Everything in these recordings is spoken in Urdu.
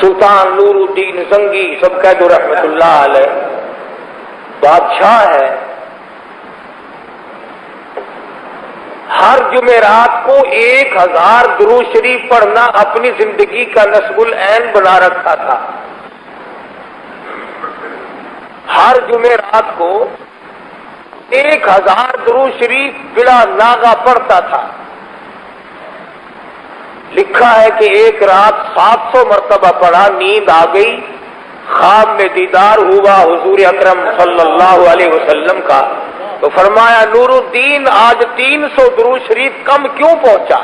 سلطان نور الدین زنگی سب کہہ دو رحمت اللہ علیہ بادشاہ ہے. ہر جمعرات کو 1000 درود شریف پڑھنا اپنی زندگی کا نصب العین بنا رکھا تھا. ہر جمعرات کو 1000 درود شریف بلا ناغہ پڑھتا تھا. لکھا ہے کہ ایک رات 700 مرتبہ پڑھا، نیند آ گئی، خواب میں دیدار ہوا حضور اکرم صلی اللہ علیہ وسلم کا، تو فرمایا نور الدین آج 300 درود شریف کم کیوں پہنچا؟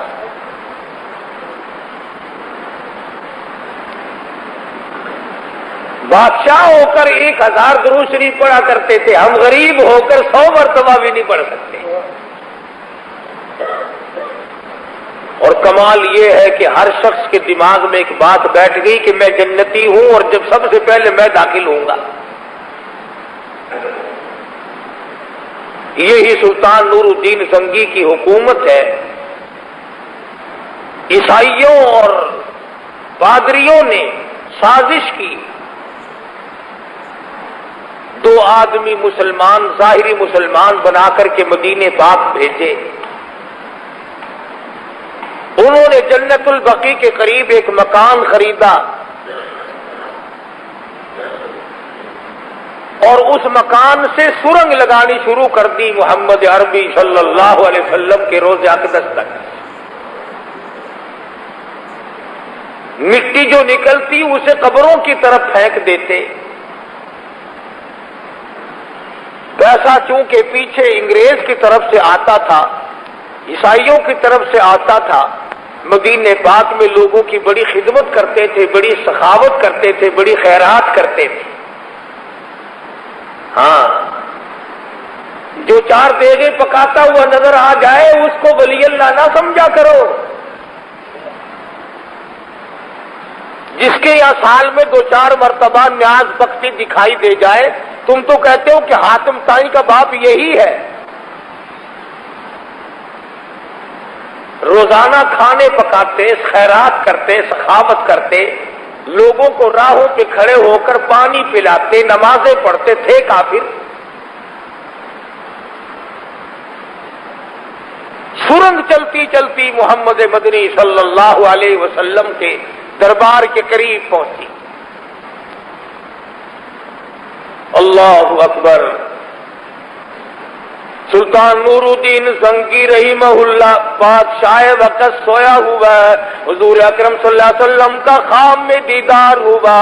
بادشاہ ہو کر 1000 درود شریف پڑھا کرتے تھے، ہم غریب ہو کر 100 مرتبہ بھی نہیں پڑھ سکتے. اور کمال یہ ہے کہ ہر شخص کے دماغ میں ایک بات بیٹھ گئی کہ میں جنتی ہوں اور جب سب سے پہلے میں داخل ہوں گا. یہی سلطان نور الدین زنگی کی حکومت ہے. عیسائیوں اور پادریوں نے سازش کی، 2 آدمی مسلمان ظاہری مسلمان بنا کر کے مدینے پاک بھیجے. انہوں نے جنت البقیع کے قریب ایک مکان خریدا اور اس مکان سے سرنگ لگانی شروع کر دی محمد عربی صلی اللہ علیہ وسلم کے روضہ اقدس تک. مٹی جو نکلتی اسے قبروں کی طرف پھینک دیتے. پیسہ چونکہ پیچھے انگریز کی طرف سے آتا تھا، عیسائیوں کی طرف سے آتا تھا، مدینے پاک میں لوگوں کی بڑی خدمت کرتے تھے، بڑی سخاوت کرتے تھے، بڑی خیرات کرتے تھے. ہاں، جو 4 دیگیں پکاتا ہوا نظر آ جائے اس کو ولی اللہ نہ سمجھا کرو. جس کے یہاں سال میں 2-4 مرتبہ نیاز بختی دکھائی دے جائے، تم تو کہتے ہو کہ حاتم طائی کا باپ یہی ہے. روزانہ کھانے پکاتے، خیرات کرتے، سخاوت کرتے، لوگوں کو راہوں پہ کھڑے ہو کر پانی پلاتے، نمازیں پڑھتے تھے کافر. سرنگ چلتی چلتی محمد مدنی صلی اللہ علیہ وسلم کے دربار کے قریب پہنچی. اللہ اکبر. سلطان نور الدین زنگی رحمہ اللہ بادشاہ وقت سویا ہوا ہے. حضور اکرم صلی اللہ علیہ وسلم کا خواب میں دیدار ہوا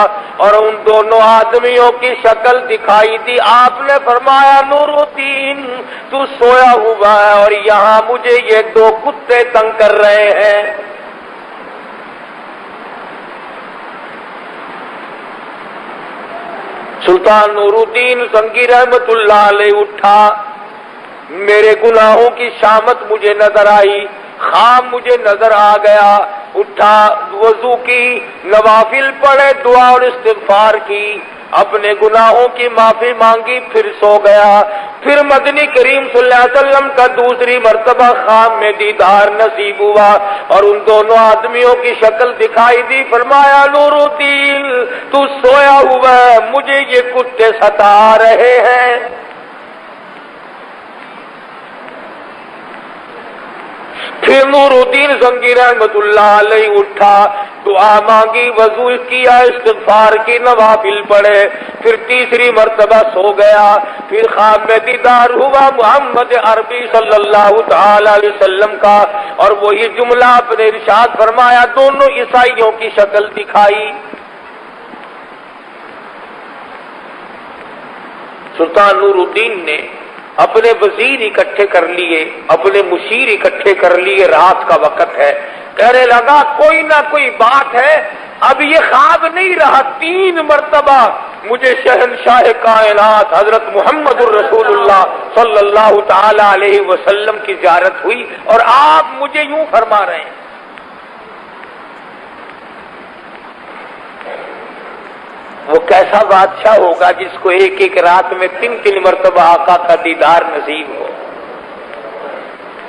اور ان دونوں آدمیوں کی شکل دکھائی دی. آپ نے فرمایا نور الدین تو سویا ہوا ہے اور یہاں مجھے یہ 2 کتے تنگ کر رہے ہیں. سلطان نور الدین زنگی رحمت اللہ علیہ اٹھا. میرے گناہوں کی شامت مجھے نظر آئی، خواب مجھے نظر آ گیا. اٹھا، وضو کی، نوافل پڑھے، دعا اور استغفار کی، اپنے گناہوں کی معافی مانگی، پھر سو گیا. پھر مدنی کریم صلی اللہ علیہ وسلم کا دوسری مرتبہ خواب میں دیدار نصیب ہوا اور ان دونوں آدمیوں کی شکل دکھائی دی. فرمایا نور الدین تو سویا ہوا ہے، مجھے یہ کتے ستا رہے ہیں. پھر نور الدین زنگی رحمت اللہ علیہ اٹھا، دعا مانگی، وضو کیا، استغفار کی، نوافل پڑھے، پھر تیسری مرتبہ سو گیا. پھر خواب میں دیدار ہوا محمد عربی صلی اللہ تعالی علیہ وسلم کا اور وہی جملہ اپنے ارشاد فرمایا. دونوں عیسائیوں کی شکل دکھائی. سلطان نور الدین نے اپنے وزیر اکٹھے کر لیے، اپنے مشیر اکٹھے کر لیے. رات کا وقت ہے، کہنے لگا کوئی نہ کوئی بات ہے، اب یہ خواب نہیں رہا. 3 مرتبہ مجھے شہنشاہ کائنات حضرت محمد الرسول اللہ صلی اللہ تعالی علیہ وسلم کی زیارت ہوئی اور آپ مجھے یوں فرما رہے ہیں. وہ کیسا بادشاہ ہوگا جس کو ایک رات میں 3 مرتبہ آقا کا دیدار نصیب ہو.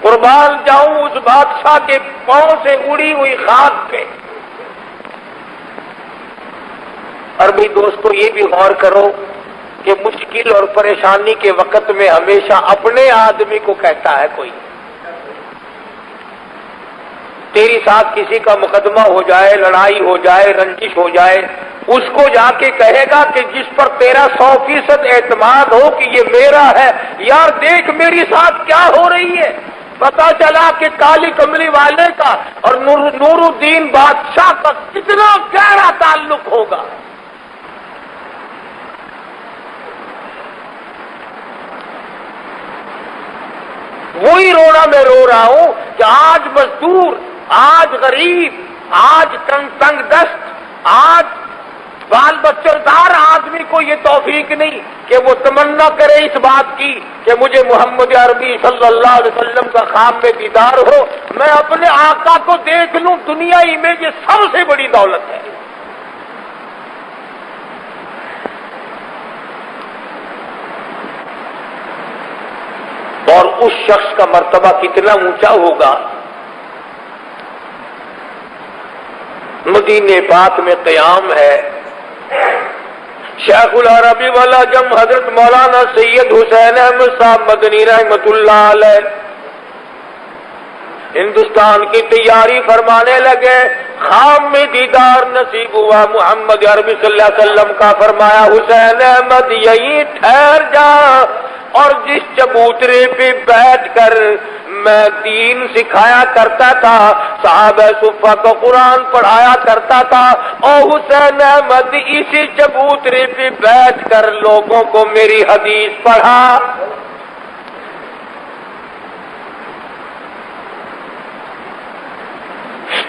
قربان جاؤں اس بادشاہ کے پاؤں سے اڑی ہوئی خاک پہ. اور بھی دوستو یہ بھی غور کرو کہ مشکل اور پریشانی کے وقت میں ہمیشہ اپنے آدمی کو کہتا ہے کوئی، تیری ساتھ کسی کا مقدمہ ہو جائے، لڑائی ہو جائے، رنجش ہو جائے، اس کو جا کے کہے گا کہ جس پر تیرا 100% اعتماد ہو کہ یہ میرا ہے، یار دیکھ میری ساتھ کیا ہو رہی ہے۔ پتا چلا کہ کالی کملی والے کا اور نور الدین بادشاہ کا کتنا گہرا تعلق ہوگا۔ وہی رونا میں رو رہا ہوں کہ آج مزدور، آج غریب، آج تنگ دست، آج بال بچہ دار آدمی کو یہ توفیق نہیں کہ وہ تمنا کرے اس بات کی کہ مجھے محمد عربی صلی اللہ علیہ وسلم کا خواب میں دیدار ہو، میں اپنے آقا کو دیکھ لوں، دنیائی میں یہ سب سے بڑی دولت ہے۔ اور اس شخص کا مرتبہ کتنا اونچا ہوگا۔ مدینے پاک میں قیام ہے، شیخ العربی والعجم حضرت مولانا سید حسین احمد صاحب مدنی رحمت اللہ علیہ ہندوستان کی تیاری فرمانے لگے، خواب میں دیدار نصیب ہوا محمد عربی صلی اللہ علیہ وسلم کا، فرمایا حسین احمد یہیں ٹھہر جا، اور جس چبوترے پہ بیٹھ کر میں دین سکھایا کرتا تھا، صحابہ صفہ کو قرآن پڑھایا کرتا تھا، اور حسین احمد اسی چبوترے پہ بیٹھ کر لوگوں کو میری حدیث پڑھا۔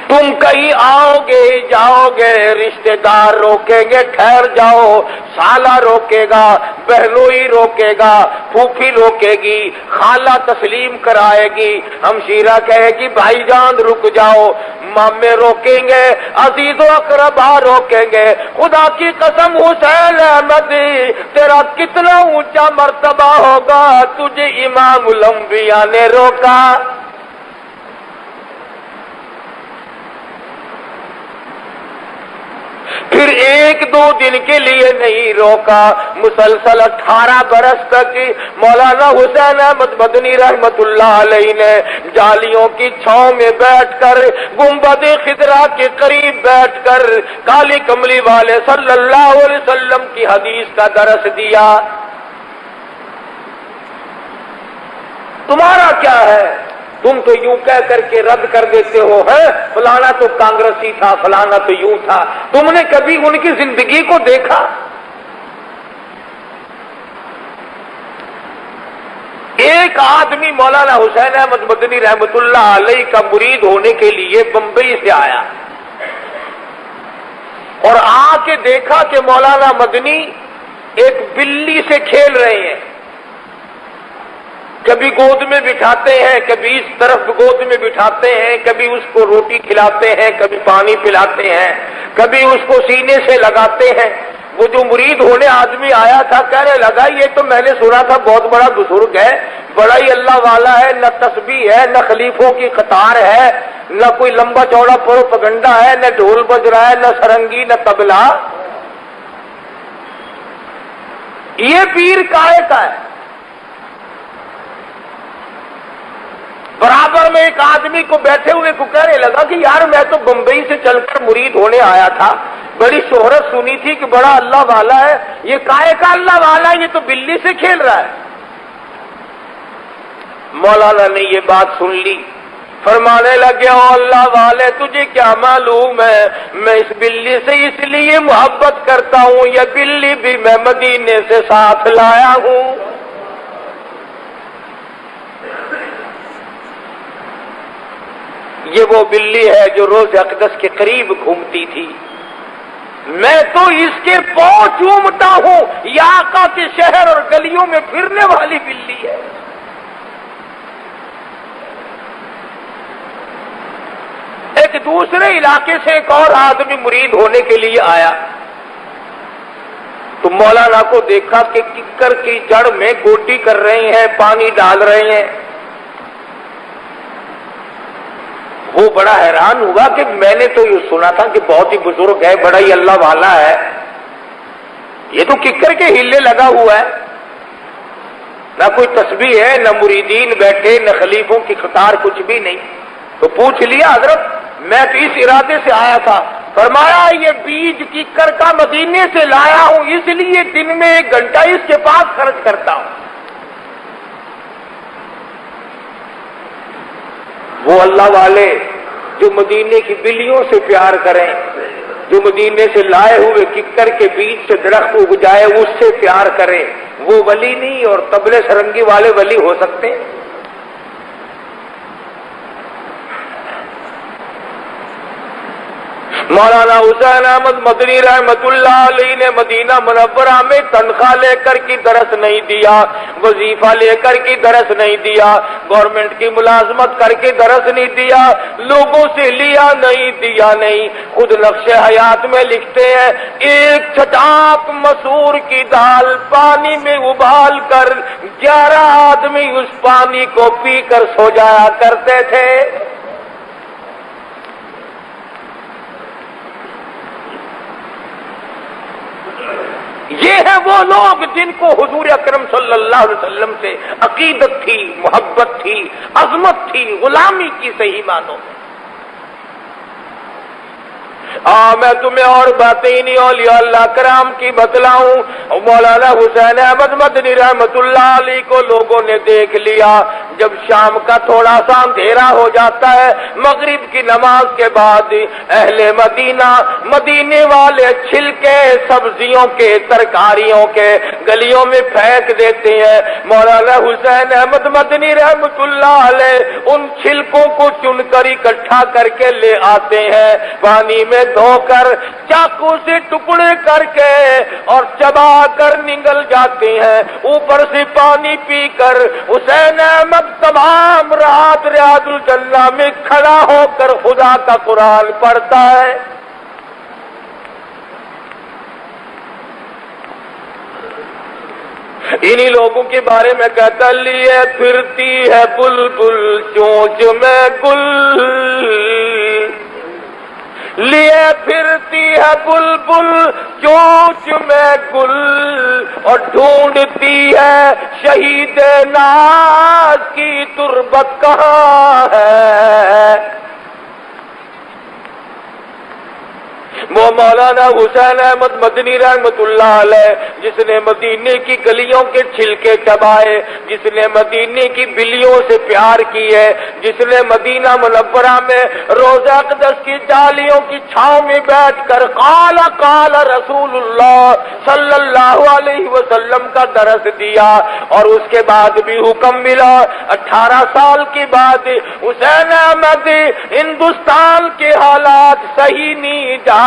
تم کہیں آؤ گے جاؤ گے، رشتہ دار روکیں گے ٹھہر جاؤ، سالہ روکے گا، بہنوئی روکے گا، پھوپھی روکے گی، خالہ تسلیم کرائے گی، ہمشیرہ کہے گی بھائی جان رک جاؤ، مامے روکیں گے، عزیز و اقربا روکیں گے۔ خدا کی قسم حسین احمد تیرا کتنا اونچا مرتبہ ہوگا، تجھے امام الانبیاء نے روکا۔ پھر ایک دو دن کے لیے نہیں روکا، مسلسل 18 برس تک مولانا حسین احمد مدنی رحمت اللہ علیہ نے جالیوں کی چھاؤں میں بیٹھ کر، گنبد خضرا کے قریب بیٹھ کر کالی کملی والے صلی اللہ علیہ وسلم کی حدیث کا درس دیا۔ تمہارا کیا ہے؟ تم تو یوں کہہ کر کے رد کر دیتے ہو، ہے فلانا تو کانگریسی تھا، فلانا تو یوں تھا، تم نے کبھی ان کی زندگی کو دیکھا؟ ایک آدمی مولانا حسین احمد مدنی رحمت اللہ علیہ کا مرید ہونے کے لیے بمبئی سے آیا اور آ کے دیکھا کہ مولانا مدنی ایک بلی سے کھیل رہے ہیں، کبھی گود میں بٹھاتے ہیں، کبھی اس طرف گود میں بٹھاتے ہیں، کبھی اس کو روٹی کھلاتے ہیں، کبھی پانی پلاتے ہیں، کبھی اس کو سینے سے لگاتے ہیں۔ وہ جو مرید ہونے آدمی آیا تھا کہنے لگا یہ تو میں نے سنا تھا بہت بڑا بزرگ ہے، بڑا ہی اللہ والا ہے، نہ تسبیح ہے، نہ خلیفوں کی قطار ہے، نہ کوئی لمبا چوڑا پروپگنڈا ہے، نہ ڈھول بج رہا ہے، نہ سرنگی، نہ طبلہ، یہ پیر کائے کا ہے۔ برابر میں ایک آدمی کو بیٹھے ہوئے کو کہنے لگا کہ یار میں تو بمبئی سے چل کر مرید ہونے آیا تھا، بڑی شہرت سنی تھی کہ بڑا اللہ والا ہے، یہ کائے کا اللہ والا ہے، یہ تو بلی سے کھیل رہا ہے۔ مولانا نے یہ بات سن لی، فرمانے لگے او اللہ والے تجھے کیا معلوم ہے میں اس بلی سے اس لیے محبت کرتا ہوں، یہ بلی بھی میں مدینے سے ساتھ لایا ہوں۔ یہ وہ بلی ہے جو روز اقدس کے قریب گھومتی تھی، میں تو اس کے پاؤں چومتا ہوں، یہ آقا کے شہر اور گلیوں میں پھرنے والی بلی ہے۔ ایک دوسرے علاقے سے ایک اور آدمی مرید ہونے کے لیے آیا تو مولانا کو دیکھا کہ ککر کی جڑ میں گوٹی کر رہے ہیں، پانی ڈال رہے ہیں۔ وہ بڑا حیران ہوا کہ میں نے تو یہ سنا تھا کہ بہت ہی بزرگ ہے، بڑا ہی اللہ والا ہے، یہ تو ککر کے ہلے لگا ہوا ہے، نہ کوئی تسبیح ہے، نہ مریدین بیٹھے، نہ خلیفوں کی قطار، کچھ بھی نہیں۔ تو پوچھ لیا حضرت میں تو اس ارادے سے آیا تھا، فرمایا یہ بیج ککر کا مدینے سے لایا ہوں، اس لیے دن میں 1 گھنٹہ اس کے پاس خرچ کرتا ہوں۔ وہ اللہ والے جو مدینے کی بلیوں سے پیار کریں، جو مدینے سے لائے ہوئے ککر کے بیج سے درخت اگ جائے اس سے پیار کریں، وہ ولی نہیں اور طبلے سرنگی والے ولی ہو سکتے ہیں؟ مولانا حسین احمد مدنی رحمت اللہ علیہ نے مدینہ منورہ میں تنخواہ لے کر کی درس نہیں دیا، وظیفہ لے کر کی درس نہیں دیا، گورنمنٹ کی ملازمت کر کے درس نہیں دیا، لوگوں سے لیا نہیں دیا نہیں، خود نقش حیات میں لکھتے ہیں 1 چھٹاک مسور کی دال پانی میں ابال کر 11 آدمی اس پانی کو پی کر سو جایا کرتے تھے۔ یہ ہیں وہ لوگ جن کو حضور اکرم صلی اللہ علیہ وسلم سے عقیدت تھی، محبت تھی، عظمت تھی، غلامی کی صحیح معنوں میں۔ میں تمہیں اور باتیں نہیں اولیاء اللہ کرام کی بتلاؤں۔ مولانا حسین احمد مدنی رحمت اللہ علیہ کو لوگوں نے دیکھ لیا، جب شام کا تھوڑا سا اندھیرا ہو جاتا ہے، مغرب کی نماز کے بعد اہل مدینہ، مدینے والے چھلکے سبزیوں کے، ترکاریوں کے گلیوں میں پھینک دیتے ہیں۔ مولانا حسین احمد مدنی رحمت اللہ علیہ ان چھلکوں کو چن کر اکٹھا کر کے لے آتے ہیں، پانی میں دھو کر چاقو سے ٹکڑے کر کے اور چبا کر نگل جاتے ہیں، اوپر سے پانی پی کر حسین احمد تمام رات ریاض الجنہ میں کھڑا ہو کر خدا کا قرآن پڑھتا ہے۔ انہی لوگوں کے بارے میں کہتا لیے پھرتی ہے بلبل چونچ میں گل، لیے پھرتی ہے بلبل چونچ میں گل، اور ڈھونڈتی ہے شہید ناز کی تربت کہاں ہے۔ وہ مولانا حسین احمد مدنی رحمت اللہ علیہ جس نے مدینے کی گلیوں کے چھلکے چبائے، جس نے مدینے کی بلیوں سے پیار کی ہے، جس نے مدینہ منورہ میں روضہ اقدس کی ڈالیوں کی چھاؤں میں بیٹھ کر قال قال رسول اللہ صلی اللہ علیہ وسلم کا درس دیا، اور اس کے بعد بھی حکم ملا 18 سال کے بعد حسین احمد ہندوستان کے حالات صحیح نہیں جا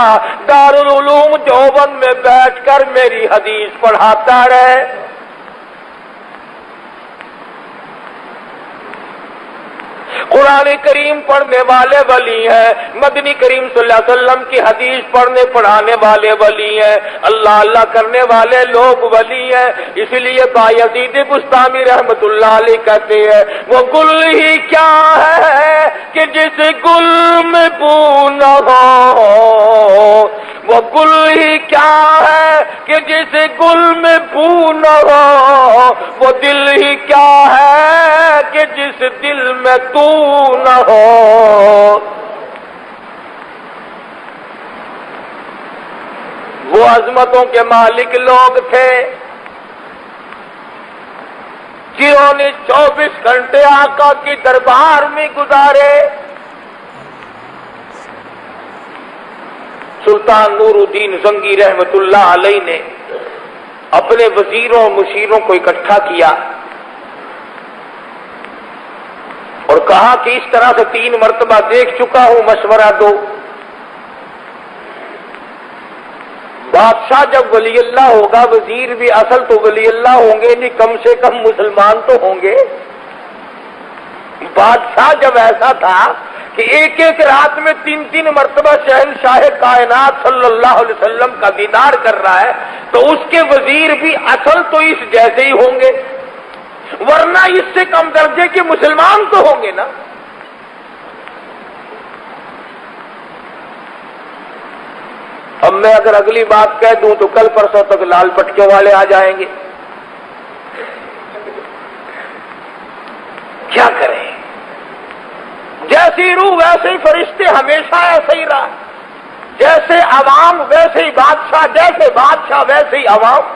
دارالعلوم دیوبند میں بیٹھ کر میری حدیث پڑھاتا رہے۔ قرآن کریم پڑھنے والے ولی ہیں، مدنی کریم صلی اللہ علیہ وسلم کی حدیث پڑھانے والے ولی ہیں، اللہ اللہ کرنے والے لوگ ولی ہیں۔ اس لیے بایزید بستامی رحمت اللہ علیہ کہتے ہیں وہ گل ہی کیا ہے کہ جس گل میں بو نہ ہو، وہ گل ہی کیا ہے کہ جس گل میں بو نہ ہو، وہ دل ہی کیا ہے کہ جس دل میں تو نہ ہو۔ وہ عظمتوں کے مالک لوگ تھے جنہوں نے 24 گھنٹے آقا کی دربار میں گزارے۔ سلطان نور الدین زنگی رحمت اللہ علیہ نے اپنے وزیروں اور مشیروں کو اکٹھا کیا اور کہا کہ اس طرح سے 3 مرتبہ دیکھ چکا ہوں، مشورہ دو۔ بادشاہ جب ولی اللہ ہوگا، وزیر بھی اصل تو ولی اللہ ہوں گے نہیں، کم سے کم مسلمان تو ہوں گے۔ بادشاہ جب ایسا تھا کہ ایک ایک رات میں 3 مرتبہ شہنشاہ کائنات صلی اللہ علیہ وسلم کا دیدار کر رہا ہے، تو اس کے وزیر بھی اصل تو اس جیسے ہی ہوں گے، ورنہ اس سے کم درجے کے مسلمان تو ہوں گے نا۔ اب میں اگر اگلی بات کہہ دوں تو کل پرسوں تک لال پٹکے والے آ جائیں گے. کیا کریں؟ جیسی روح ویسے ہی فرشتے، ہمیشہ ایسے ہی رہا. جیسے عوام ویسے ہی بادشاہ، جیسے بادشاہ ویسے ہی عوام.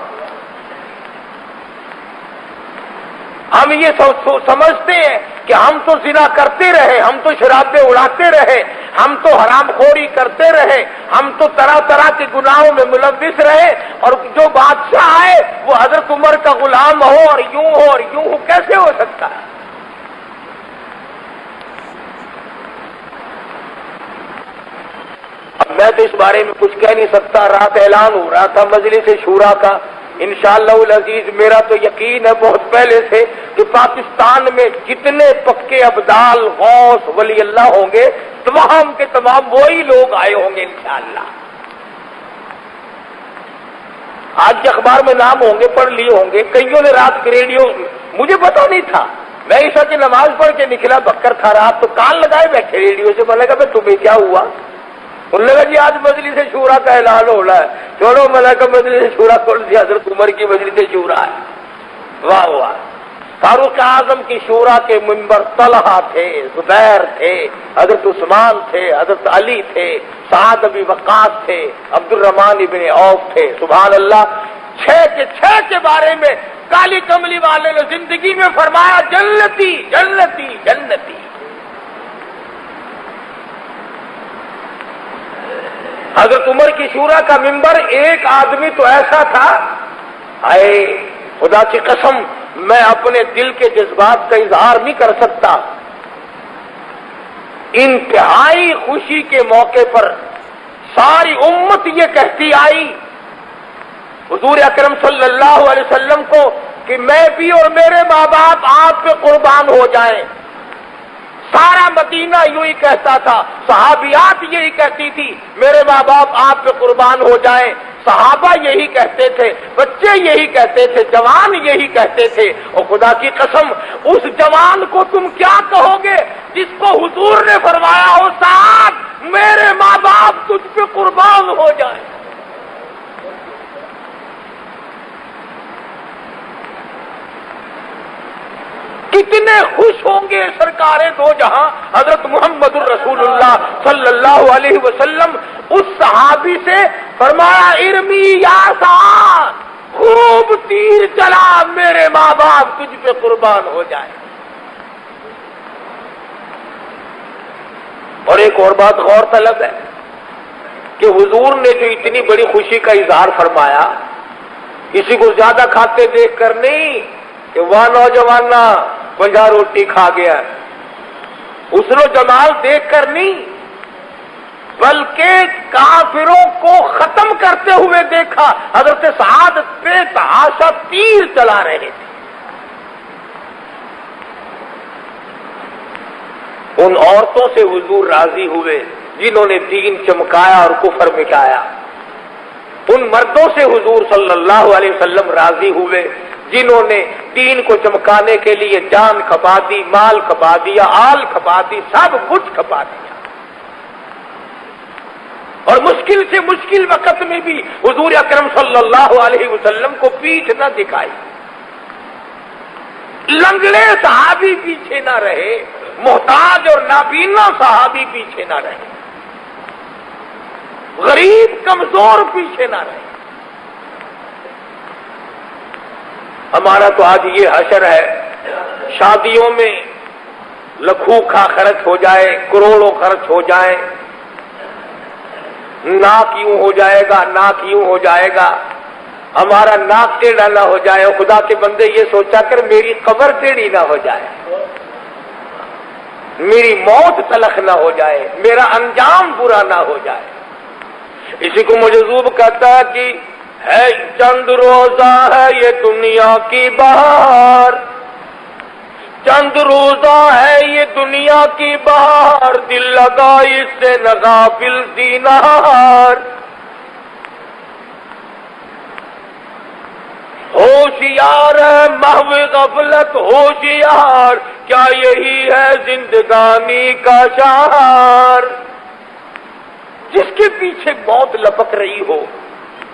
ہم یہ سمجھتے ہیں کہ ہم تو زنا کرتے رہے، ہم تو شرابیں اڑاتے رہے، ہم تو حرام خوری کرتے رہے، ہم تو طرح طرح کے گناہوں میں ملوث رہے، اور جو بادشاہ آئے وہ حضرت عمر کا غلام ہو اور یوں ہو اور یوں ہو. کیسے ہو سکتا ہے؟ اب میں تو اس بارے میں کچھ کہہ نہیں سکتا. رات اعلان ہو رہا تھا مجلس شورا کا. انشاءاللہ العزیز میرا تو یقین ہے بہت پہلے سے کہ پاکستان میں جتنے پکے ابدال غوث ولی اللہ ہوں گے تمام کے تمام وہی لوگ آئے ہوں گے انشاءاللہ. آج کے اخبار میں نام ہوں گے، پڑھ لیے ہوں گے. کئیوں نے رات کے ریڈیو، مجھے پتا نہیں تھا، میں عشاء کی نماز پڑھ کے نکلا، بکر کھا رہا تو کان لگائے بیٹھے ریڈیو سے. میں نے کہا تمہیں کیا ہوا؟ انہوں نے کہا جی آج مجلس شورا کا اعلان ہو رہا ہے. چھوڑو، میں نے کہا مجلس شورا کون سی؟ حضرت عمر کی مجلس شورا ہے. واہ واہ. فاروق اعظم کی شورا کے منبر طلحہ تھے، زبیر تھے، حضرت عثمان تھے، حضرت علی تھے، سعد ابی وقاص تھے، عبد الرحمن ابن عوف تھے. سبحان اللہ. 6 کے بارے میں کالی کملی والے نے زندگی میں فرمایا جنتی جنتی جنتی. حضرت عمر کی شورا کا منبر، ایک آدمی تو ایسا تھا، اے خدا کی قسم میں اپنے دل کے جذبات کا اظہار نہیں کر سکتا. انتہائی خوشی کے موقع پر ساری امت یہ کہتی آئی حضور اکرم صلی اللہ علیہ وسلم کو کہ میں بھی اور میرے ماں باپ آپ پہ قربان ہو جائیں. سارا مدینہ یوں ہی کہتا تھا، صحابیات یہی کہتی تھی میرے ماں باپ آپ پہ قربان ہو جائیں. صحابہ یہی کہتے تھے، بچے یہی کہتے تھے، جوان یہی کہتے تھے. اور خدا کی قسم اس جوان کو تم کیا کہو گے جس کو حضور نے فرمایا ہو سعد میرے ماں باپ تجھ پہ قربان ہو جائیں. کتنے خوش ہوں گے سرکار دو جہاں حضرت محمد الرسول اللہ صلی اللہ علیہ وسلم. اس صحابی سے فرمایا ارمی یا سعد، خوب تیر چلا، میرے ماں باپ تجھ پہ قربان ہو جائے. اور ایک اور بات غور طلب ہے کہ حضور نے جو اتنی بڑی خوشی کا اظہار فرمایا، کسی کو زیادہ کھاتے دیکھ کر نہیں کہ وہ نوجوان 50 روٹی کھا گیا، حسن و جمال دیکھ کر نہیں، بلکہ کافروں کو ختم کرتے ہوئے دیکھا. حضرت سعد پہ تحاشا تیر چلا رہے تھے. ان عورتوں سے حضور راضی ہوئے جنہوں نے دین چمکایا اور کفر مٹایا. ان مردوں سے حضور صلی اللہ علیہ وسلم راضی ہوئے جنہوں نے دین کو چمکانے کے لیے جان کھپا دی، مال کھپا دیا، آل کھپا دی، سب کچھ کھپا دیا. اور مشکل سے مشکل وقت میں بھی حضور اکرم صلی اللہ علیہ وسلم کو پیٹھ نہ دکھائی. لنگڑے صحابی پیچھے نہ رہے، محتاج اور نابینا صحابی پیچھے نہ رہے، غریب کمزور پیچھے نہ رہے. ہمارا تو آج یہ حشر ہے، شادیوں میں لاکھوں کا خرچ ہو جائے، کروڑوں خرچ ہو جائیں، ناک یوں ہو جائے گا، ناک یوں ہو جائے گا، ہمارا ناک ٹیڑھا نہ ہو جائے. خدا کے بندے یہ سوچا کر میری قبر ٹیڑھی نہ ہو جائے، میری موت تلخ نہ ہو جائے، میرا انجام برا نہ ہو جائے. اسی کو مجذوب کہتا ہے کہ ہے چند روزہ ہے یہ دنیا کی بہار، چند روزہ ہے یہ دنیا کی بہار، دل لگا اس سے نہ غافل دینار. ہوشیار ہے محو غفلت ہوشیار، کیا یہی ہے زندگانی کا شعار. جس کے پیچھے موت لپک رہی ہو،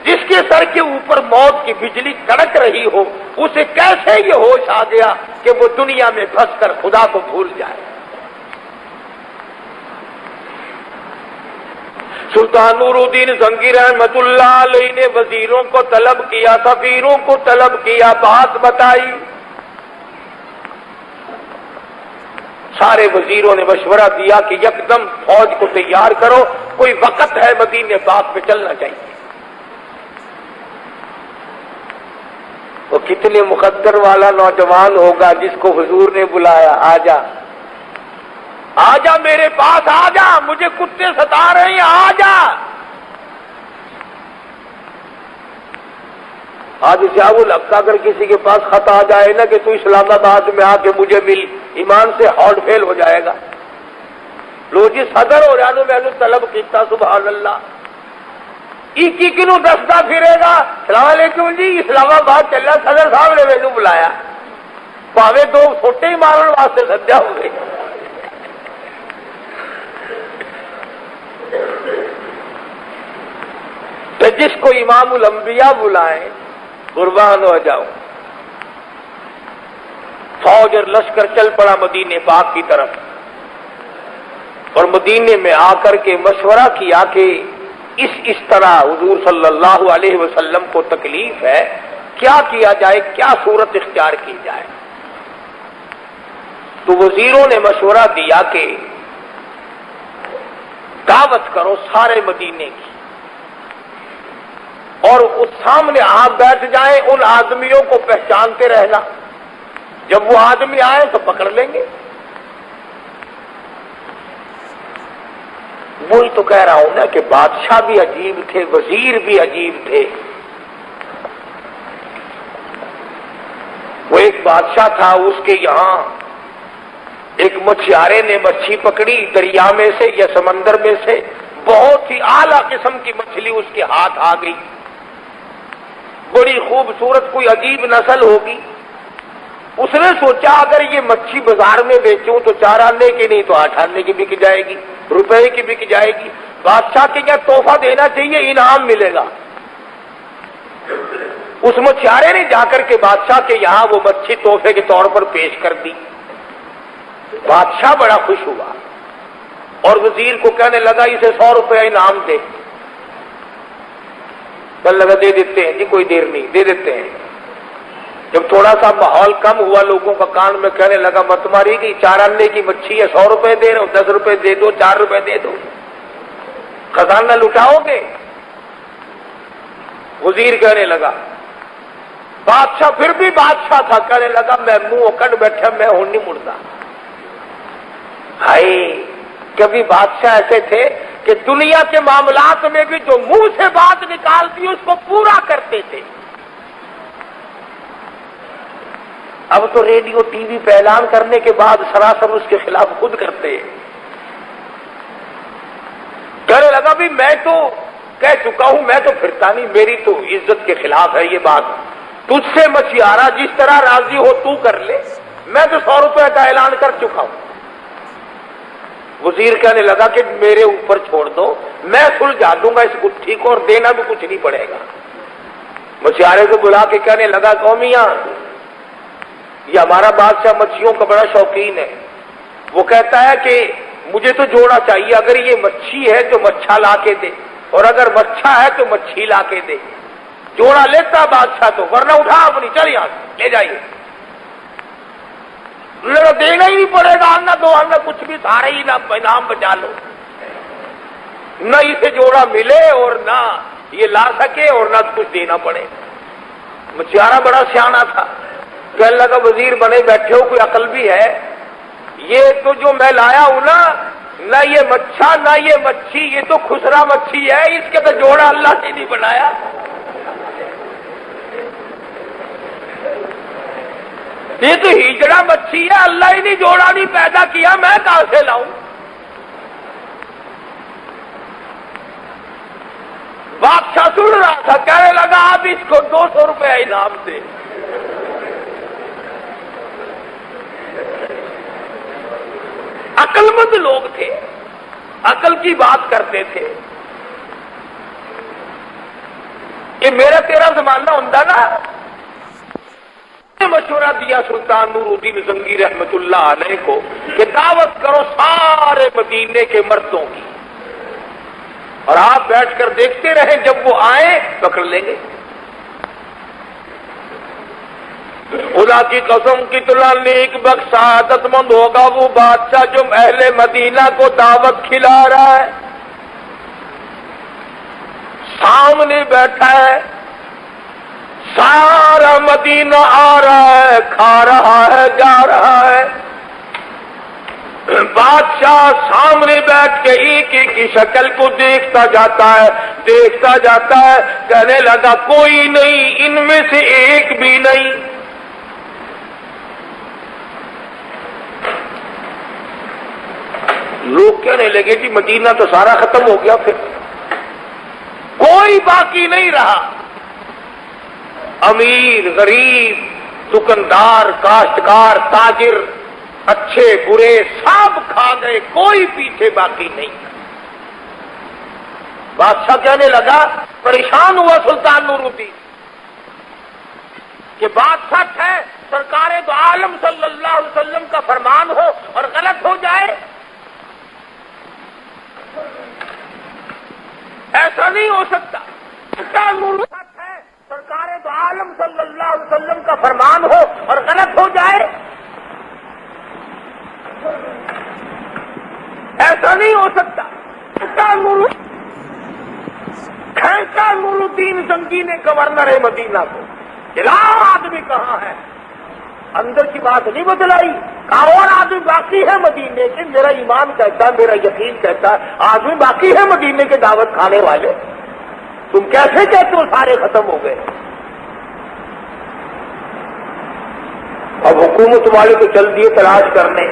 جس کے سر کے اوپر موت کی بجلی کڑک رہی ہو، اسے کیسے یہ ہوش آ گیا کہ وہ دنیا میں پھنس کر خدا کو بھول جائے؟ سلطان نور الدین زنگی رحمت اللہ علیہ نے وزیروں کو طلب کیا، سفیروں کو طلب کیا، بات بتائی۔ سارے وزیروں نے مشورہ دیا کہ یکدم فوج کو تیار کرو، کوئی وقت ہے مدینے پاک میں چلنا چاہیے۔ وہ کتنے مقدر والا نوجوان ہوگا جس کو حضور نے بلایا، آجا آجا میرے پاس آجا، مجھے کتے ستا رہے ہیں، آجا۔ آج سیاب الحق کا اگر کسی کے پاس خط آ جائے نا کہ تو اسلام آباد میں آ کے مجھے مل، ایمان سے ہارٹ فیل ہو جائے گا۔ لو جی صدر ہو جانو میں نے طلب کیتا، سبحان اللہ، ایک کنو دستا پھرے گا، السلام علیکم جی اسلام آباد چلا، صدر صاحب نے مینو بلایا، پاوے دو فوٹے ہی مارن واسطے سدیا ہوئے۔ تو جس کو امام الانبیاء بلائیں قربان ہو جاؤ۔ فوج اور لشکر چل پڑا مدینے پاک کی طرف، اور مدینے میں آ کر کے مشورہ کیا کہ اس طرح حضور صلی اللہ علیہ وسلم کو تکلیف ہے، کیا کیا جائے، کیا صورت اختیار کی جائے؟ تو وزیروں نے مشورہ دیا کہ دعوت کرو سارے مدینے کی، اور اس سامنے آپ بیٹھ جائیں، ان آدمیوں کو پہچانتے رہنا، جب وہ آدمی آئے تو پکڑ لیں گے۔ وہی تو کہہ رہا ہوں نا کہ بادشاہ بھی عجیب تھے، وزیر بھی عجیب تھے۔ وہ ایک بادشاہ تھا، اس کے یہاں ایک مچھیارے نے مچھی پکڑی دریا میں سے یا سمندر میں سے، بہت ہی اعلیٰ قسم کی مچھلی اس کے ہاتھ آ گئی، بڑی خوبصورت کوئی عجیب نسل ہوگی۔ اس نے سوچا اگر یہ مچھی بازار میں بیچوں تو 4 آنے کی نہیں تو 8 آنے کی بک جائے گی، روپے کی بک جائے گی، بادشاہ کے یہاں تحفہ دینا چاہیے، انعام ملے گا۔ اس مچھیارے نے جا کر کے بادشاہ کے یہاں وہ مچھی تحفے کے طور پر پیش کر دی۔ بادشاہ بڑا خوش ہوا اور وزیر کو کہنے لگا اسے 100 روپے انعام دے۔ کہنے لگا دے دیتے ہیں جی، کوئی دیر نہیں، دے دیتے ہیں۔ جب تھوڑا سا ماحول کم ہوا، لوگوں کا کان میں کہنے لگا مت ماری گی، 4 آنے کی مچھی ہے، 100 روپے دے رہے ہو، 10 روپے دے دو، 4 روپے دے دو، خزانہ لٹاؤ گے؟ وزیر کہنے لگا، بادشاہ پھر بھی بادشاہ تھا، کہنے لگا میں منہ اکڑ بیٹھا، میں ہوں نہیں مڑتا۔ ہائے، کبھی بادشاہ ایسے تھے کہ دنیا کے معاملات میں بھی جو منہ سے بات نکالتی اس کو پورا کرتے تھے۔ اب تو ریڈیو ٹی وی پہ اعلان کرنے کے بعد سراسر اس کے خلاف خود کرتے ہیں۔ کہنے لگا بھی میں تو کہہ چکا ہوں، میں تو پھرتا نہیں، میری تو عزت کے خلاف ہے یہ بات، تجھ سے مچھیارا جس طرح راضی ہو تو کر لے، میں تو 100 روپے کا اعلان کر چکا ہوں۔ وزیر کہنے لگا کہ میرے اوپر چھوڑ دو، میں سلجھا دوں گا اس گٹھی کو اور دینا بھی کچھ نہیں پڑے گا۔ مچھیارے کو بلا کے کہنے لگا قومیاں، یہ ہمارا بادشاہ مچھیوں کا بڑا شوقین ہے، وہ کہتا ہے کہ مجھے تو جوڑا چاہیے، اگر یہ مچھی ہے تو مچھا لا کے دے، اور اگر مچھا ہے تو مچھی لا کے دے۔ جوڑا لیتا بادشاہ تو، ورنہ اٹھا اپنی، چل یہاں سے لے جائیے۔ دینا ہی نہیں پڑے گا، آنا دو آنا کچھ بھی، سارے ہی انعام بچا لو، نہ اسے جوڑا ملے اور نہ یہ لا سکے اور نہ کچھ دینا پڑے۔ مچھیارا بڑا سیانا تھا، کہنے لگا وزیر بنے بیٹھے ہو، کوئی عقل بھی ہے؟ یہ تو جو میں لایا ہوں نا، نہ یہ مچھا نہ یہ مچھی، یہ تو خسرا مچھی ہے، اس کے تو جوڑا اللہ نے نہیں بنایا۔ یہ تو ہجڑا مچھی ہے، اللہ ہی نہیں جوڑا نہیں پیدا کیا، میں کہاں سے لاؤں؟ بادشاہ سن رہا تھا، کہنے لگا آپ اس کو 200 روپے انعام دے۔ عقل مند لوگ تھے، عقل کی بات کرتے تھے، کہ میرا تیرا زمانہ ہوندا نا، مشورہ دیا سلطان نور الدین زنگی رحمت اللہ علیہ کو کہ دعوت کرو سارے مدینے کے مردوں کی، اور آپ بیٹھ کر دیکھتے رہیں، جب وہ آئیں پکڑ لیں گے۔ خدا کی قسم کتنا نیک بخت سعادت مند ہوگا وہ بادشاہ جو اہل مدینہ کو دعوت کھلا رہا ہے، سامنے بیٹھا ہے، سارا مدینہ آ رہا ہے، کھا رہا ہے، جا رہا ہے، بادشاہ سامنے بیٹھ کے ایک ایک کی شکل کو دیکھتا جاتا ہے، دیکھتا جاتا ہے، کہنے لگا کوئی نہیں، ان میں سے ایک بھی نہیں۔ لوگ کہنے لگے جی مدینہ تو سارا ختم ہو گیا، پھر کوئی باقی نہیں رہا، امیر غریب دکاندار کاشتکار تاجر اچھے برے سب کھا گئے، کوئی پیچھے باقی نہیں۔ بادشاہ کہنے لگا، پریشان ہوا سلطان نور الدین کہ بات سچ ہے، سرکار دو عالم صلی اللہ علیہ وسلم کا فرمان ہو اور غلط ہو جائے، ایسا نہیں ہو سکتا۔ سچ ہے، سرکار دو عالم صلی اللہ علیہ وسلم کا فرمان ہو اور غلط ہو جائے، ایسا نہیں ہو سکتا۔ کھینچا نور الدین زنگی نے گورنر مدینہ کو، جلاؤ آدمی کہاں ہے، اندر کی بات نہیں بدلائی، اور آدمی باقی ہے مدینے کے، میرا ایمان کہتا ہے، میرا یقین کہتا ہے آدمی باقی ہے مدینے کے دعوت کھانے والے، تم کیسے کہتے ہو سارے ختم ہو گئے؟ اب حکومت والے کو چل دیے تلاش کرنے،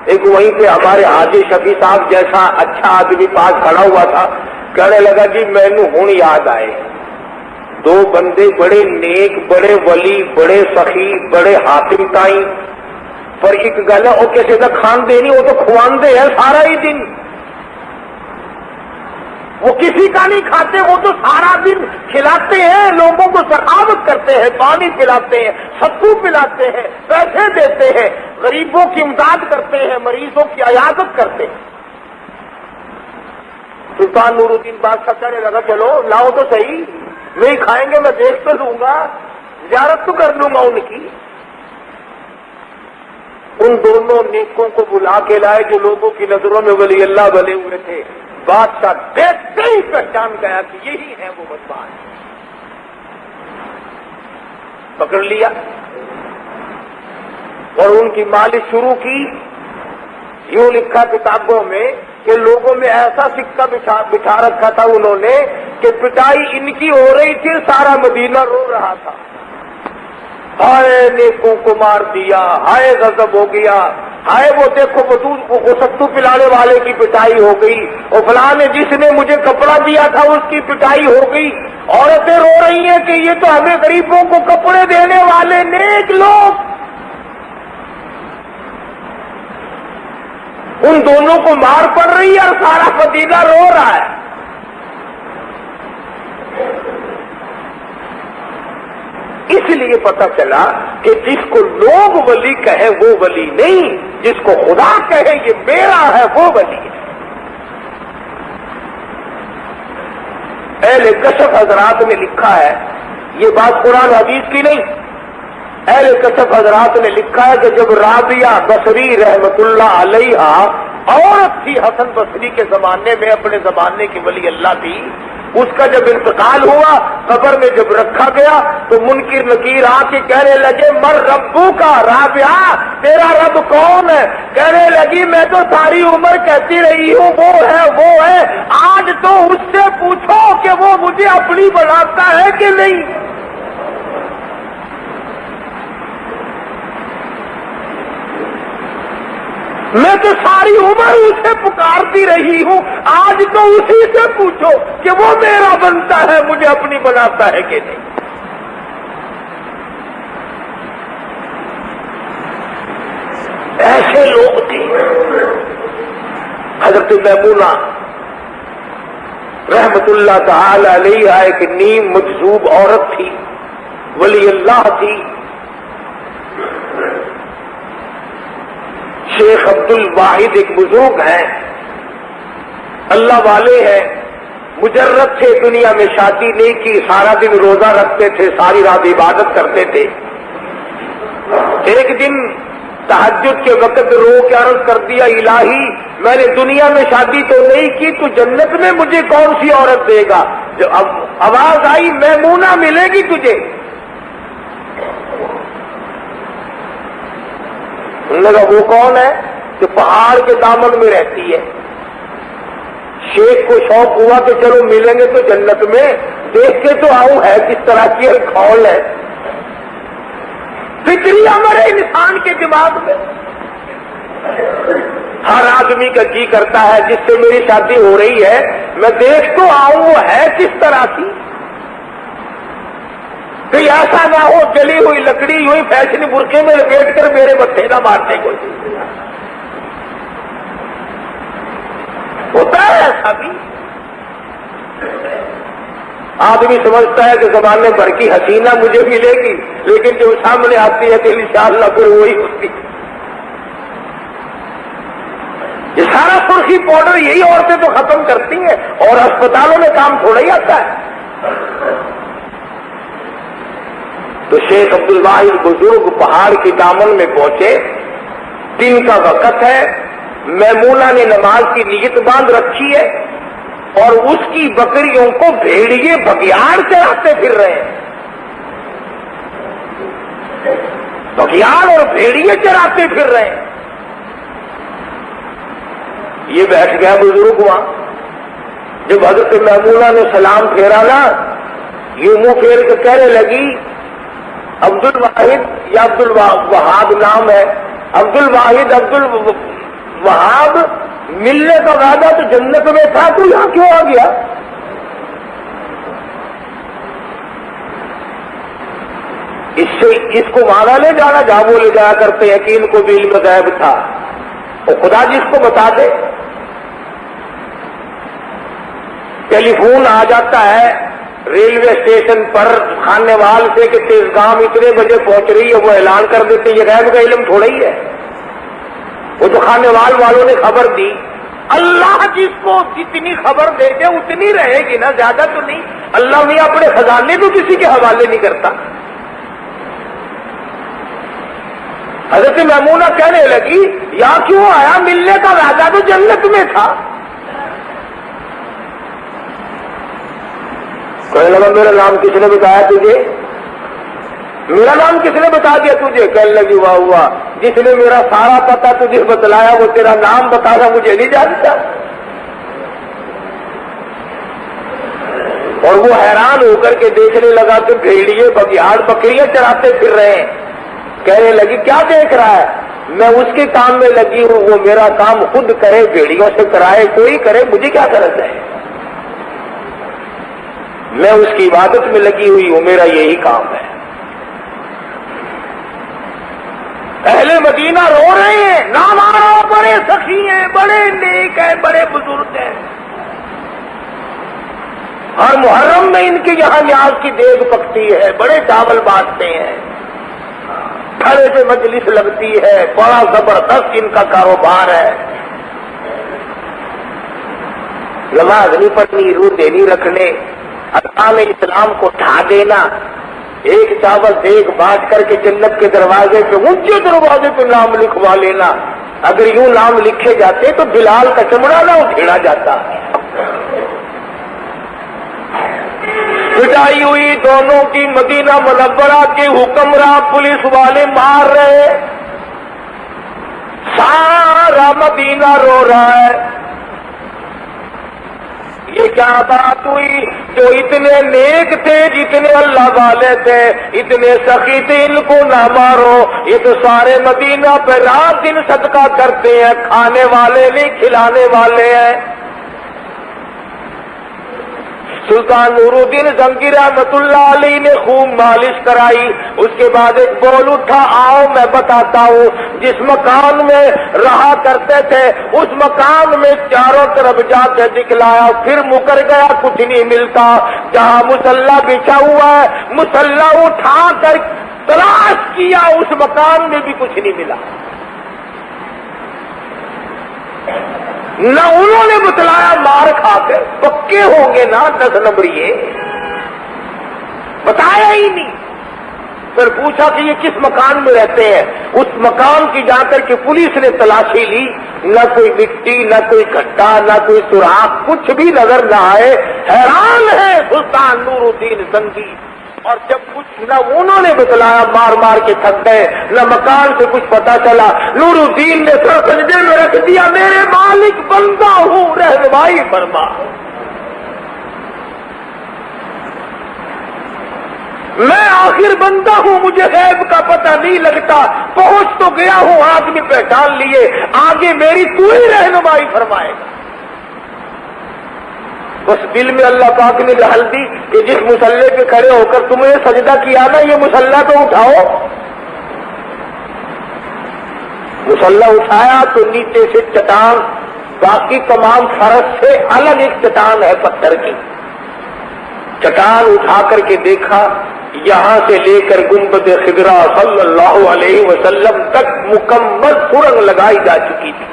ایک وہیں پہ ہمارے حاجی شفیع صاحب جیسا اچھا آدمی پاس کھڑا ہوا تھا، کہنے لگا جی مینوں ہن یاد آئے، دو بندے بڑے نیک، بڑے ولی، بڑے سخی، بڑے حاکم تائیں، پر ایک گل ہے وہ کسی کا کھاندے نہیں، وہ تو کھواندے ہیں سارا ہی دن، وہ کسی کا نہیں کھاتے، وہ تو سارا دن کھلاتے ہیں، لوگوں کو سخاوت کرتے ہیں، پانی پلاتے ہیں، ستو پلاتے ہیں، پیسے دیتے ہیں، غریبوں کی امداد کرتے ہیں، مریضوں کی عیادت کرتے ہیں۔ سلطان نور الدین بادشاہ کہنے لگا چلو لاؤ تو صحیح، نہیں کھائیں گے میں دیکھ تو لوں گا، زیارت تو کر لوں گا ان کی۔ ان دونوں نیکوں کو بلا کے لائے جو لوگوں کی نظروں میں ولی اللہ بنے ہوئے تھے، بادشاہ دیکھتے ہی پہچان گیا کہ یہی ہے وہ بدماش، پکڑ لیا اور ان کی مالش شروع کی۔ یوں لکھا کتابوں میں کہ لوگوں میں ایسا سکہ بچھا رکھا تھا انہوں نے کہ پٹائی ان کی ہو رہی تھی، سارا مدینہ رو رہا تھا، ہائے نیکوں کو مار دیا، ہائے غضب ہو گیا، ہائے وہ دیکھو وہ ستو پلانے والے کی پٹائی ہو گئی، اور فلاں نے جس نے مجھے کپڑا دیا تھا اس کی پٹائی ہو گئی، عورتیں رو رہی ہیں کہ یہ تو ہمیں غریبوں کو کپڑے دینے والے نیک لوگ۔ ان دونوں کو مار پڑ رہی ہے اور سارا مدینہ رو رہا ہے۔ اس لیے پتہ چلا کہ جس کو لوگ ولی کہیں وہ ولی نہیں، جس کو خدا کہے یہ میرا ہے وہ ولی ہے۔ اہل کشف حضرات نے لکھا ہے، یہ بات قرآن حدیث کی نہیں، اہل کشف حضرات نے لکھا ہے کہ جب رابعہ بصری رحمت اللہ علیہ عورت تھی حسن بصری کے زمانے میں، اپنے زمانے کی ولی اللہ تھی، اس کا جب انتقال ہوا قبر میں جب رکھا گیا تو منکر نکیر آ کے کہنے لگے مر ربو کا، رابعہ تیرا رب کون ہے؟ کہنے لگی میں تو ساری عمر کہتی رہی ہوں وہ ہے وہ ہے، آج تو اس سے پوچھو کہ وہ مجھے اپنی بناتا ہے کہ نہیں۔ میں تو ساری عمر اسے پکارتی رہی ہوں، آج تو اسی سے پوچھو کہ وہ میرا بنتا ہے، مجھے اپنی بناتا ہے کہ نہیں۔ ایسے لوگ تھے۔ حضرت میمونہ رحمت اللہ تعالی علیہ ایک نیم مجذوب عورت تھی، ولی اللہ تھی، شیخ عبد الواحد ایک بزرگ ہیں، اللہ والے ہیں، مجرد تھے، دنیا میں شادی نہیں کی، سارا دن روزہ رکھتے تھے، ساری رات عبادت کرتے تھے۔ ایک دن تہجد کے وقت رو کے عرض کر دیا، الہی میں نے دنیا میں شادی تو نہیں کی، تو جنت میں مجھے کون سی عورت دے گا؟ جو اب آواز آئی میمونہ ملے گی تجھے۔ انہوں نے کہا وہ کون ہے؟ جو پہاڑ کے دامن میں رہتی ہے۔ شیخ کو شوق ہوا کہ چلو ملیں گے تو جنت میں، دیکھ کے تو آؤں ہے کس طرح کی کھول ہے۔ فطری امر ہے انسان کے دماغ میں، ہر آدمی کا جی کرتا ہے جس سے میری شادی ہو رہی ہے میں دیکھ تو آؤں وہ ہے کس طرح کی، کہ ایسا نہ ہو جلی ہوئی لکڑی ہوئی فیشنی برقعے میں لپیٹ کر میرے متھے نہ مارنے کو۔ ہوتا ہے ایسا بھی، آدمی سمجھتا ہے کہ زمانے بھر کی حسینہ مجھے ملے گی، لیکن جو سامنے آتی ہے تو انشاءاللہ پھر وہی ہوتی۔ یہ سارا سرخی پاؤڈر یہی عورتیں تو ختم کرتی ہیں، اور اسپتالوں میں کام تھوڑا ہی آتا ہے۔ تو شیخ عبد الواحد بزرگ پہاڑ کی دامن میں پہنچے، دن کا وقت ہے، میمونہ نے نماز کی نیت باندھ رکھی ہے، اور اس کی بکریوں کو بھیڑیے بگیاڑ چراتے پھر رہے ہیں، بگیاڑ اور بھیڑیے چراتے پھر رہے ہیں۔ یہ بیٹھ گیا بزرگ وہاں، جب حضرت میمونہ نے سلام پھیرا نا، یوں منہ پھیر کے کہنے لگی، عبد الواحد یا عبد الوہاب نام ہے، عبد الواحد عبد الوہاب ملنے کا وعدہ تو جنت میں تھا، تو یہاں کیوں آ گیا؟ اس کو وہاں لے جانا جہاں وہ لے جایا کرتے ہیں کہ ان کو بھی علم غیب تھا، اور خدا جس کو بتا دے۔ ٹیلی فون آ جاتا ہے ریلوے اسٹیشن پر کھانے وال سے کہ تیزگام اتنے بجے پہنچ رہی ہے، وہ اعلان کر دیتے، یہ غیب کا علم تھوڑا ہی ہے، وہ تو کھانے والوں نے خبر دی۔ اللہ جس کو جتنی خبر دے دے اتنی رہے گی نا، زیادہ تو نہیں۔ اللہ بھی اپنے خزانے تو کسی کے حوالے نہیں کرتا۔ حضرت میمونہ کہنے لگی، یا کیوں آیا؟ ملنے کا وعدہ تو جنت میں تھا۔ کہنے لگا میرا نام کس نے بتایا تجھے؟ میرا نام کس نے بتا دیا تجھے؟ کہنے لگی واہ واہ، جس نے میرا سارا پتہ تجھے بتلایا وہ تیرا نام بتانا مجھے نہیں جانتا۔ اور وہ حیران ہو کر کے دیکھنے لگا تو بھیڑیے بگیاڑ بکریاں چراتے پھر رہے ہیں۔ کہنے لگی کیا دیکھ رہا ہے؟ میں اس کے کام میں لگی ہوں، وہ میرا کام خود کرے، بھیڑیوں سے کرائے، کوئی کرے، مجھے کیا غرض ہے؟ میں اس کی عبادت میں لگی ہوئی ہوں، میرا یہی کام ہے۔ اہل مدینہ رو رہے ہیں، نامارو بڑے سخی ہیں، بڑے نیک ہیں، بڑے بزرگ ہیں، ہر محرم میں ان کے یہاں نیاز کی دیگ پکتی ہے، بڑے چاول بانٹتے ہیں، کھڑے سے مجلس لگتی ہے، بڑا زبردست ان کا کاروبار ہے۔ نماز نہیں پڑھنی، روزے نہیں رکھنے، ارکان اسلام کو ڈھا دینا، ایک چاول دیگ بانٹ کر کے جنت کے دروازے پہ، اونچے دروازے پہ نام لکھوا لینا۔ اگر یوں نام لکھے جاتے تو بلال کا چمڑا نہ اکھیڑا جاتا۔ پٹائی ہوئی دونوں کی، مدینہ منورہ کے حکمراں پولیس والے مار رہے، سارا مدینہ رو رہا ہے۔ یہ کیا بات ہوئی؟ جو اتنے نیک تھے، جتنے اللہ والے تھے، اتنے سخی تھے، ان کو نہ مارو۔ یہ تو سارے مدینہ پہ رات دن صدقہ کرتے ہیں، کھانے والے نہیں کھلانے والے ہیں۔ سلطان نورالدین زنگی رحمتullah علیہ نے خوب مالش کرائی. اس کے بعد ایک بول اٹھا, آؤ میں بتاتا ہوں. جس مکان میں رہا کرتے تھے اس مکان میں چاروں طرف جا کے دکھلایا, پھر مکر گیا, کچھ نہیں ملتا. جہاں مصلی بچھا ہوا ہے مصلی اٹھا کر تلاش کیا, اس مکان میں بھی کچھ نہیں ملا. نہ انہوں نے بتلایا, مار کھا کر پکے ہوں گے نا 10 نمبر, یہ بتایا ہی نہیں. پھر پوچھا کہ یہ کس مکان میں رہتے ہیں. اس مکان کی جا کر کے پولیس نے تلاشی لی, نہ کوئی مٹی, نہ کوئی گھٹا, نہ کوئی سوراخ, کچھ بھی نظر نہ آئے. حیران ہے سلطان نورالدین زنگی. اور جب کچھ نہ انہوں نے بتلایا, مار مار کے تھک گئے, نہ مکان سے کچھ پتا چلا. نورالدین نے سر سجدے میں رکھ دیا, میرے مالک بندہ ہوں, رہنمائی فرما. میں آخر بندہ ہوں, مجھے غیب کا پتہ نہیں لگتا. پہنچ تو گیا ہوں, آدمی پہچان لیے, آگے میری تو ہی رہنمائی فرمائے گا. بس دل میں اللہ پاک نے ڈال دی کہ جس مصلی پہ کھڑے ہو کر تمہیں سجدہ کیا نا, یہ مصلی تو اٹھاؤ. مصلی اٹھایا تو نیچے سے چٹان, باقی تمام فرش سے الگ ایک چٹان ہے پتھر کی. چٹان اٹھا کر کے دیکھا, یہاں سے لے کر گنبد خضرا صلی اللہ علیہ وسلم تک مکمل سرنگ لگائی جا چکی تھی.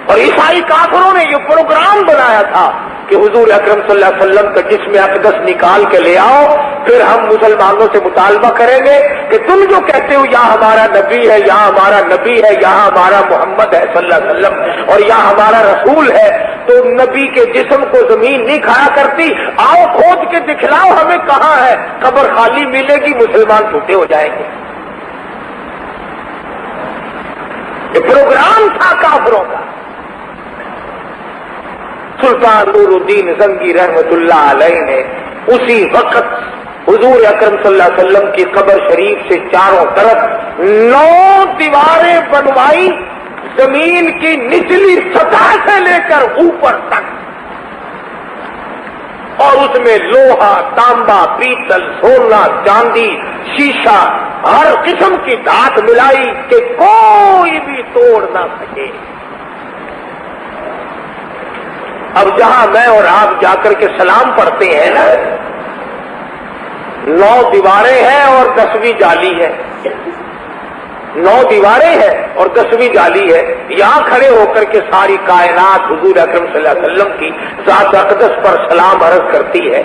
اور عیسائی کافروں نے یہ پروگرام بنایا تھا کہ حضور اکرم صلی اللہ علیہ وسلم کا جسم اقدس نکال کے لے آؤ, پھر ہم مسلمانوں سے مطالبہ کریں گے کہ تم جو کہتے ہو یہاں ہمارا نبی ہے, یہاں ہمارا نبی ہے, یہاں ہمارا محمد ہے صلی اللہ علیہ وسلم, اور یہاں ہمارا رسول ہے, تو نبی کے جسم کو زمین نہیں کھایا کرتی. آؤ کھود کے دکھلاؤ ہمیں کہاں ہے. قبر خالی ملے گی, مسلمان چھوٹے ہو جائیں گے. یہ پروگرام تھا کافروں کا. سلطان نورالدین زنگی رحمتullah علیہ نے اسی وقت حضور اکرم صلی اللہ علیہ وسلم کی قبر شریف سے چاروں طرف 9 دیواریں بنوائی, زمین کی نچلی سطح سے لے کر اوپر تک, اور اس میں لوہا, تانبا, پیتل, سونا, چاندی, شیشہ, ہر قسم کی دھات ملائی کہ کوئی بھی توڑ نہ سکے. اب جہاں میں اور آپ جا کر کے سلام پڑھتے ہیں نا, 9 دیواریں ہیں اور 10ویں جالی ہے. 9 دیواریں ہیں اور 10ویں جالی ہے. یہاں کھڑے ہو کر کے ساری کائنات حضور اکرم صلی اللہ علیہ وسلم کی ذات اقدس پر سلام عرض کرتی ہے.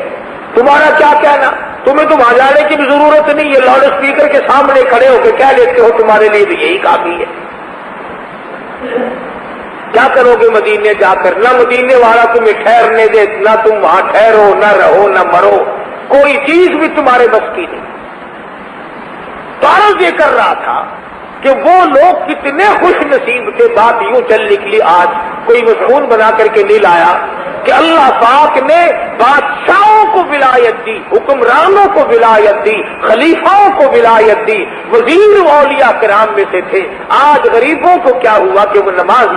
تمہارا کیا کہنا؟ تمہیں تو وہاں جانے کی بھی ضرورت نہیں, یہ لاؤڈ اسپیکر کے سامنے کھڑے ہو کے کہہ لیتے ہو, تمہارے لیے بھی یہی کافی ہے. کیا کرو گے مدینے جا کر؟ نہ مدینے والا تمہیں ٹھہرنے دے, نہ تم وہاں ٹھہرو, نہ رہو, نہ مرو, کوئی چیز بھی تمہارے بس کی نہیں. تو عرض یہ کر رہا تھا کہ وہ لوگ کتنے خوش نصیب تھے. بات یوں چل نکلی, آج کوئی مضمون بنا کر کے نہیں لایا کہ اللہ پاک نے بادشاہوں کو ولایت دی, حکمرانوں کو ولایت دی, خلیفاؤں کو ولایت دی, وزیر اولیاء کرام میں سے تھے. آج غریبوں کو کیا ہوا کہ وہ نماز